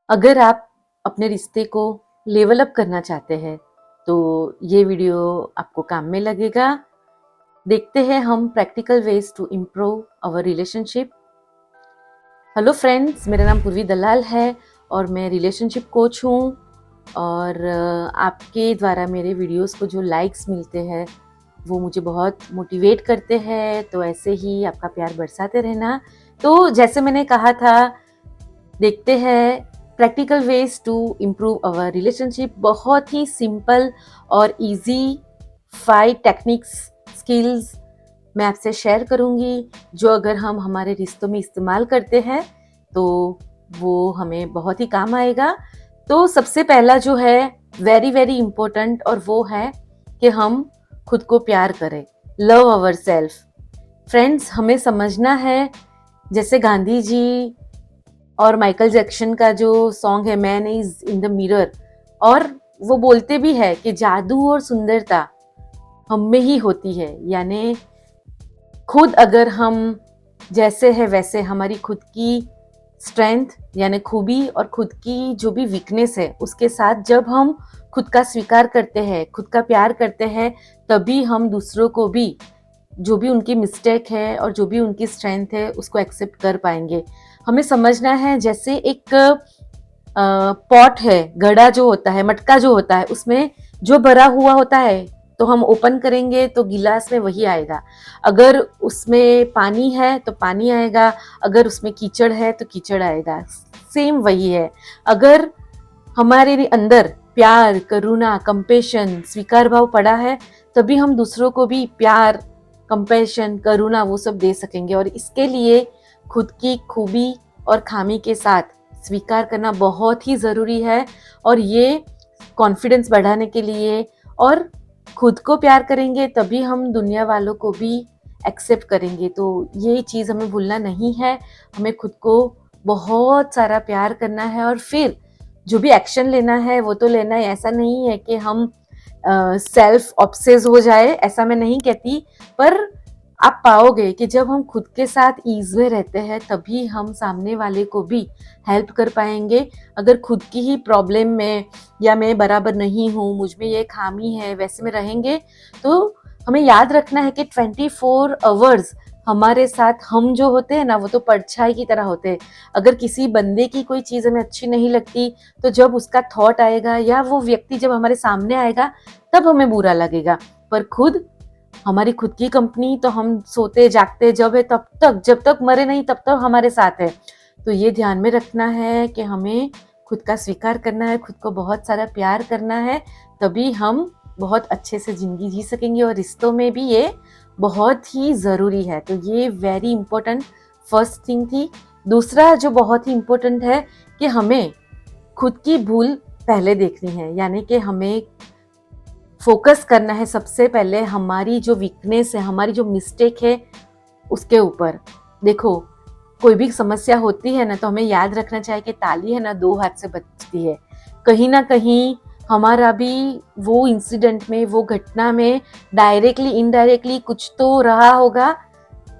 अगर आप अपने रिश्ते को लेवल अप करना चाहते हैं तो ये वीडियो आपको काम में लगेगा। देखते हैं हम practical ways to improve our relationship. Hello friends, मेरा नाम पूर्वी दलाल है और मैं रिलेशनशिप कोच हूँ। और आपके द्वारा मेरे वीडियोस को जो लाइक्स मिलते हैं वो मुझे बहुत मोटिवेट करते हैं, तो ऐसे ही आपका प्यार बरसाते रहना। तो जैसे मैंने कहा था, देखते हैं practical ways to improve our relationship. बहुत ही सिंपल और इजी 5 टेक्निक्स, स्किल्स मैं आपसे शेयर करूंगी, जो अगर हम हमारे रिश्तों में इस्तेमाल करते हैं तो वो हमें बहुत ही काम आएगा। तो सबसे पहला जो है वेरी वेरी इम्पोर्टेंट, और वो है कि हम खुद को प्यार करें। Love our self. फ्रेंड्स, हमें समझना है, जैसे गांधी जी और माइकल जैक्सन का जो सॉन्ग है man is in the mirror, और वो बोलते भी है कि जादू और सुंदरता हम में ही होती है। यानी खुद अगर हम जैसे है वैसे हमारी खुद की स्ट्रेंथ यानी खूबी और खुद की जो भी वीकनेस है उसके साथ जब हम खुद का स्वीकार करते हैं, खुद का प्यार करते हैं, तभी हम दूसरों को भी जो भी उनकी मिस्टेक है और जो भी उनकी स्ट्रेंथ है उसको एक्सेप्ट कर पाएंगे। हमें समझना है, जैसे एक पॉट है, घड़ा जो होता है, मटका जो होता है, उसमें जो भरा हुआ होता है तो हम ओपन करेंगे तो गिलास में वही आएगा। अगर उसमें पानी है तो पानी आएगा, अगर उसमें कीचड़ है तो कीचड़ आएगा। सेम वही है, अगर हमारे अंदर प्यार, करुणा, कंपेशन, स्वीकार भाव पड़ा है तभी हम दूसरों को भी प्यार, कंपेशन, करुणा वो सब दे सकेंगे। और इसके लिए खुद की खूबी और खामी के साथ स्वीकार करना बहुत ही ज़रूरी है। और ये कॉन्फिडेंस बढ़ाने के लिए, और खुद को प्यार करेंगे तभी हम दुनिया वालों को भी एक्सेप्ट करेंगे। तो ये चीज़ हमें भूलना नहीं है। हमें खुद को बहुत सारा प्यार करना है और फिर जो भी एक्शन लेना है वो तो लेना है। ऐसा नहीं है कि हम सेल्फ ऑब्सेस हो जाए, ऐसा मैं नहीं कहती, पर आप पाओगे कि जब हम खुद के साथ ईज में रहते हैं तभी हम सामने वाले को भी हेल्प कर पाएंगे। अगर खुद की ही प्रॉब्लम में या मैं बराबर नहीं हूँ, मुझ में ये खामी है, वैसे में रहेंगे तो हमें याद रखना है कि 24 आवर्स हमारे साथ हम जो होते हैं ना वो तो परछाई की तरह होते हैं। अगर किसी बंदे की कोई चीज़ हमें अच्छी नहीं लगती तो जब उसका थॉट आएगा या वो व्यक्ति जब हमारे सामने आएगा तब हमें बुरा लगेगा, पर खुद हमारी खुद की कंपनी तो हम सोते जागते जब है तब तक, जब तक मरे नहीं तब तक हमारे साथ है। तो ये ध्यान में रखना है कि हमें खुद का स्वीकार करना है, खुद को बहुत सारा प्यार करना है, तभी हम बहुत अच्छे से जिंदगी जी सकेंगे। और रिश्तों में भी ये बहुत ही ज़रूरी है। तो ये वेरी इंपॉर्टेंट फर्स्ट थिंग थी। दूसरा जो बहुत ही इम्पोर्टेंट है कि हमें खुद की भूल पहले देखनी है, यानी कि हमें फोकस करना है सबसे पहले हमारी जो वीकनेस है, हमारी जो मिस्टेक है उसके ऊपर। देखो, कोई भी समस्या होती है ना तो हमें याद रखना चाहिए कि ताली है ना 2 हाथ से बजती है। कहीं ना कहीं हमारा भी वो इंसिडेंट में, वो घटना में डायरेक्टली इनडायरेक्टली कुछ तो रहा होगा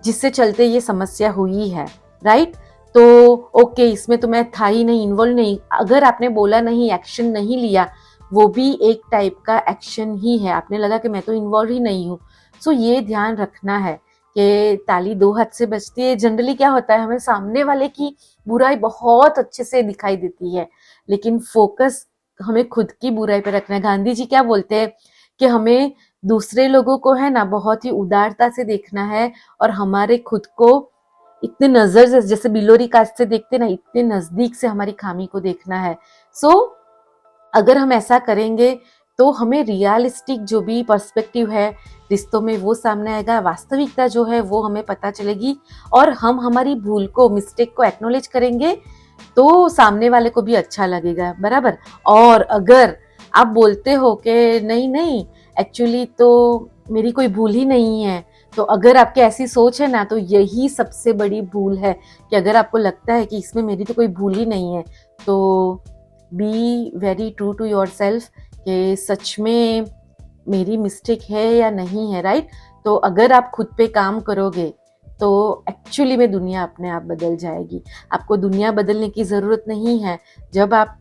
जिससे चलते ये समस्या हुई है, राइट? तो ओके, इसमें तो मैं था ही नहीं, इन्वॉल्व नहीं। अगर आपने बोला नहीं, एक्शन नहीं लिया, वो भी एक टाइप का एक्शन ही है। आपने लगा कि मैं तो इन्वॉल्व ही नहीं हूँ। सो ये ध्यान रखना है कि ताली 2 हाथ से बजती है। जनरली क्या होता है, हमें सामने वाले की बुराई बहुत अच्छे से दिखाई देती है, लेकिन फोकस हमें खुद की बुराई पे रखना है। गांधी जी क्या बोलते हैं कि हमें दूसरे लोगों को है ना बहुत ही उदारता से देखना है और हमारे खुद को इतने नजर से, जैसे बिलोरी कास्ट से देखते ना, इतने नजदीक से हमारी खामी को देखना है। सो अगर हम ऐसा करेंगे तो हमें रियलिस्टिक जो भी पर्सपेक्टिव है रिश्तों में वो सामने आएगा, वास्तविकता जो है वो हमें पता चलेगी, और हम हमारी भूल को, मिस्टेक को एक्नॉलेज करेंगे तो सामने वाले को भी अच्छा लगेगा, बराबर। और अगर आप बोलते हो कि नहीं नहीं, एक्चुअली तो मेरी कोई भूल ही नहीं है, तो अगर आपकी ऐसी सोच है ना तो यही सबसे बड़ी भूल है कि अगर आपको लगता है कि इसमें मेरी तो कोई भूल ही नहीं है, तो be very true to yourself कि सच में मेरी मिस्टेक है या नहीं है, राइट? तो अगर आप खुद पे काम करोगे तो एक्चुअली में दुनिया अपने आप बदल जाएगी। आपको दुनिया बदलने की ज़रूरत नहीं है। जब आप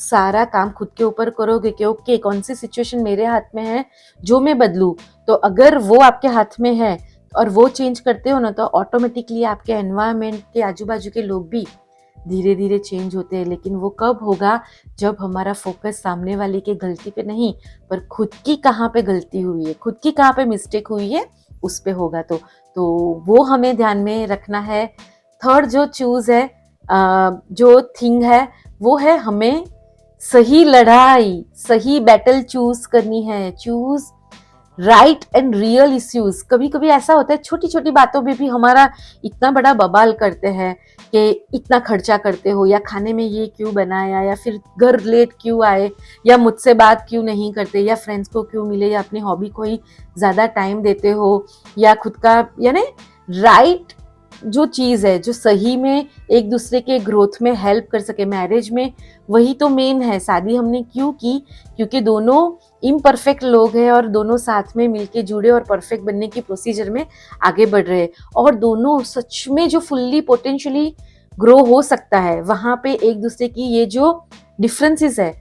सारा काम खुद के ऊपर करोगे कि ओके कौन सी सिचुएशन मेरे हाथ में है जो मैं बदलूँ, तो अगर वो आपके हाथ में है और वो चेंज करते हो ना, तो ऑटोमेटिकली आपके एनवायरनमेंट के आजू बाजू के लोग भी धीरे धीरे चेंज होते हैं। लेकिन वो कब होगा, जब हमारा फोकस सामने वाले की गलती पे नहीं पर खुद की कहाँ पे गलती हुई है, खुद की कहाँ पे मिस्टेक हुई है उस पे होगा। तो वो हमें ध्यान में रखना है। थर्ड जो चूज है, जो थिंग है, वो है हमें सही लड़ाई, सही बैटल चूज करनी है। Choose right and real issues. कभी कभी ऐसा होता है छोटी छोटी बातों में भी हमारा इतना बड़ा बवाल करते हैं कि इतना खर्चा करते हो, या खाने में ये क्यों बनाया, या फिर घर लेट क्यों आए, या मुझसे बात क्यों नहीं करते, या फ्रेंड्स को क्यों मिले, या अपनी हॉबी को ही ज़्यादा टाइम देते हो, या खुद का, यानी राइट जो चीज़ है जो सही में एक दूसरे के ग्रोथ में हेल्प कर सके। मैरिज में वही तो मेन है। शादी हमने क्यों की? क्योंकि दोनों इम्परफेक्ट लोग हैं और दोनों साथ में मिलके जुड़े और परफेक्ट बनने की प्रोसीजर में आगे बढ़ रहे हैं, और दोनों सच में जो फुल्ली पोटेंशियली ग्रो हो सकता है, वहाँ पे एक दूसरे की ये जो डिफरेंसेस है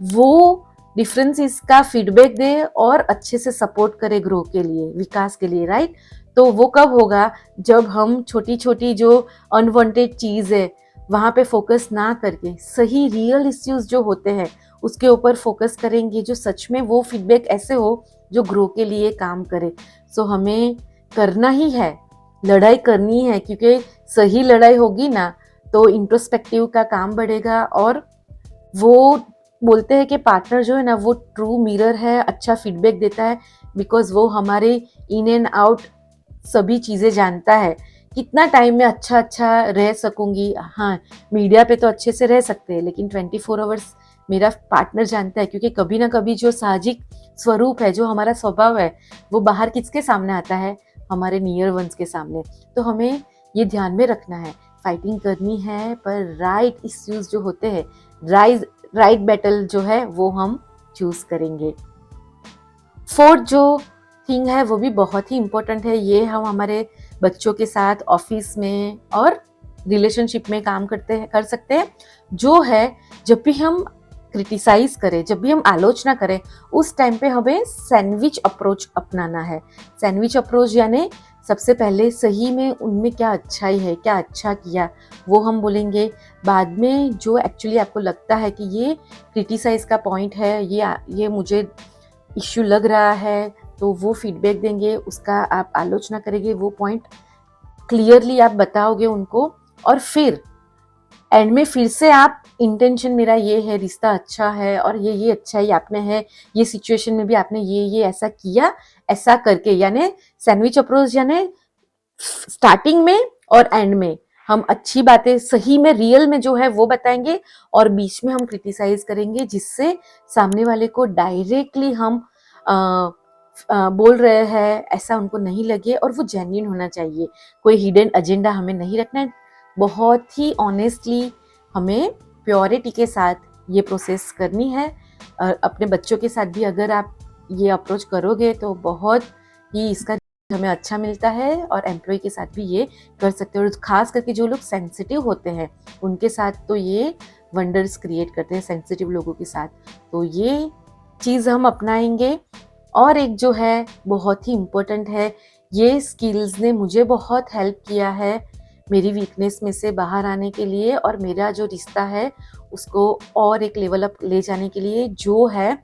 वो डिफरेंसेस का फीडबैक दे और अच्छे से सपोर्ट करे ग्रो के लिए, विकास के लिए, राइट। तो वो कब होगा, जब हम छोटी छोटी जो अनवांटेड चीज़ है वहाँ पे फोकस ना करके सही रियल इश्यूज जो होते हैं उसके ऊपर फोकस करेंगे, जो सच में वो फीडबैक ऐसे हो जो ग्रो के लिए काम करे। सो हमें करना ही है, लड़ाई करनी है, क्योंकि सही लड़ाई होगी ना तो इंट्रोस्पेक्टिव का काम बढ़ेगा। और वो बोलते हैं कि पार्टनर जो है ना वो ट्रू मिरर है, अच्छा फीडबैक देता है, बिकॉज वो हमारे इन एंड आउट सभी चीज़ें जानता है। कितना टाइम में अच्छा रह सकूंगी, हाँ मीडिया पे तो अच्छे से रह सकते हैं, लेकिन 24 आवर्स मेरा पार्टनर जानता है, क्योंकि कभी ना कभी जो साहजिक स्वरूप है, जो हमारा स्वभाव है, वो बाहर किसके सामने आता है? हमारे नियर वंस के सामने। तो हमें ये ध्यान में रखना है, फाइटिंग करनी है पर राइट इश्यूज जो होते हैं, राइट बैटल जो है वो हम चूज करेंगे। फोर्थ जो थिंग है वो भी बहुत ही इम्पोर्टेंट है। ये हम हमारे बच्चों के साथ, ऑफिस में और रिलेशनशिप में काम कर सकते हैं। जो है, जब भी हम क्रिटिसाइज करें, जब भी हम आलोचना करें, उस टाइम पे हमें सैंडविच अप्रोच अपनाना है। सैंडविच अप्रोच यानी सबसे पहले सही में उनमें क्या अच्छाई है, क्या अच्छा किया, वो हम बोलेंगे। बाद में जो एक्चुअली आपको लगता है कि ये क्रिटिसाइज का पॉइंट है, ये मुझे इश्यू लग रहा है, तो वो फीडबैक देंगे, उसका आप आलोचना करेंगे, वो पॉइंट क्लियरली आप बताओगे उनको। और फिर एंड में फिर से आप इंटेंशन मेरा ये है, रिश्ता अच्छा है और ये अच्छाई आपने है, ये सिचुएशन में भी आपने ये ऐसा किया, ऐसा करके, यानी सैंडविच अप्रोच यानी स्टार्टिंग में और एंड में हम अच्छी बातें सही में रियल में जो है वो बताएंगे, और बीच में हम क्रिटिसाइज करेंगे, जिससे सामने वाले को डायरेक्टली हम बोल रहे हैं ऐसा उनको नहीं लगे, और वो जेन्युइन होना चाहिए। कोई हिडन एजेंडा हमें नहीं रखना है, बहुत ही ऑनेस्टली हमें प्योरिटी के साथ ये प्रोसेस करनी है। अपने बच्चों के साथ भी अगर आप ये अप्रोच करोगे तो बहुत ही इसका हमें अच्छा मिलता है, और एम्प्लॉय के साथ भी ये कर सकते हैं। और खास करके जो लोग सेंसिटिव होते हैं उनके साथ तो ये वंडर्स क्रिएट करते हैं, सेंसिटिव लोगों के साथ। तो ये चीज़ हम अपनाएंगे। और एक जो है बहुत ही इम्पोर्टेंट है, ये स्किल्स ने मुझे बहुत हेल्प किया है मेरी वीकनेस में से बाहर आने के लिए, और मेरा जो रिश्ता है उसको और एक लेवल अप ले जाने के लिए, जो है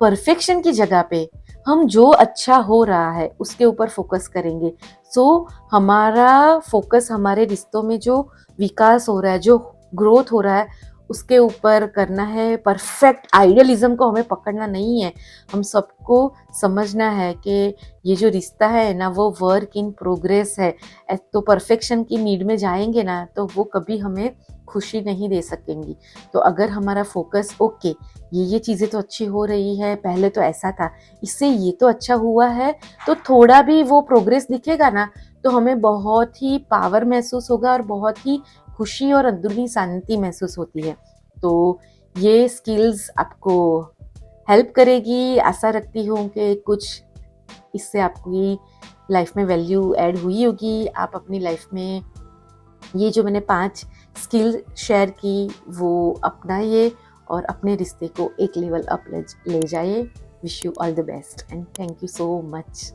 परफेक्शन की जगह पे हम जो अच्छा हो रहा है उसके ऊपर फोकस करेंगे। सो हमारा फोकस हमारे रिश्तों में जो विकास हो रहा है, जो ग्रोथ हो रहा है, उसके ऊपर करना है। परफेक्ट आइडियलिज्म को हमें पकड़ना नहीं है। हम सबको समझना है कि ये जो रिश्ता है ना वो वर्क इन प्रोग्रेस है। तो परफेक्शन की नीड में जाएंगे ना तो वो कभी हमें खुशी नहीं दे सकेंगी। तो अगर हमारा फोकस ओके, ये चीज़ें तो अच्छी हो रही है, पहले तो ऐसा था, इससे ये तो अच्छा हुआ है, तो थोड़ा भी वो प्रोग्रेस दिखेगा ना तो हमें बहुत ही पावर महसूस होगा और बहुत ही खुशी और अंदरूनी शांति महसूस होती है। तो ये स्किल्स आपको हेल्प करेगी। आशा रखती हूँ कि कुछ इससे आपकी लाइफ में वैल्यू ऐड हुई होगी। आप अपनी लाइफ में ये जो मैंने 5 स्किल शेयर की वो अपनाइए और अपने रिश्ते को एक लेवल अप ले जाइए। Wish you all the best and thank you so much.